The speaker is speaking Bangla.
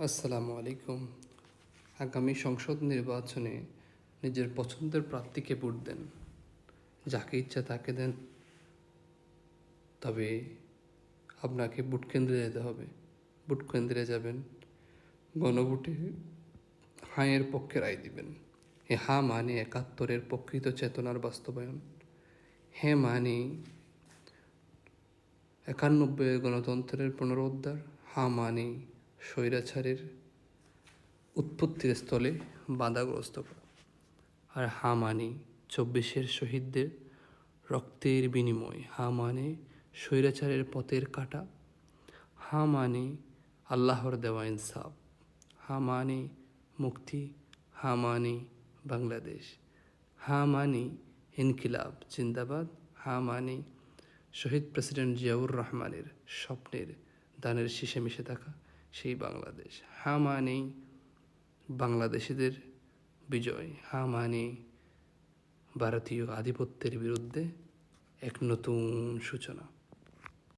আসসালামু আলাইকুম। আগামী সংসদ নির্বাচনে নিজের পছন্দের প্রার্থীকে ভোট দেন, যাকে ইচ্ছা তাকে দেন। তবে আপনাকে ভোট কেন্দ্রে যেতে হবে। ভোট কেন্দ্রে যাবেন, গণভোটে হাঁয়ের পক্ষে রায় দিবেন। এ হা মানে ৭১-এর প্রকৃত চেতনার বাস্তবায়ন। হ্যাঁ মানে ৯১-এর গণতন্ত্রের পুনরুদ্ধার। হা মানে স্বৈরাচারের উৎপত্তির স্থলে বাধাগ্রস্ত করা। আর হা মানে ২৪-এর শহীদদের রক্তের বিনিময়। হা মানে স্বৈরাচারের পথের কাটা। হা মানে আল্লাহর দেওয়া ইনসাফ। হা মানে মুক্তি। হা মানে বাংলাদেশ। হা মানে ইনকিলাব জিন্দাবাদ। হা মানে শহীদ প্রেসিডেন্ট জিয়াউর রহমানের স্বপ্নের দানের শীষে মিশে থাকা সেই বাংলাদেশ। হা মানে বাংলাদেশিদের বিজয়। হা মানে ভারতীয় আধিপত্যের বিরুদ্ধে এক নতুন সূচনা।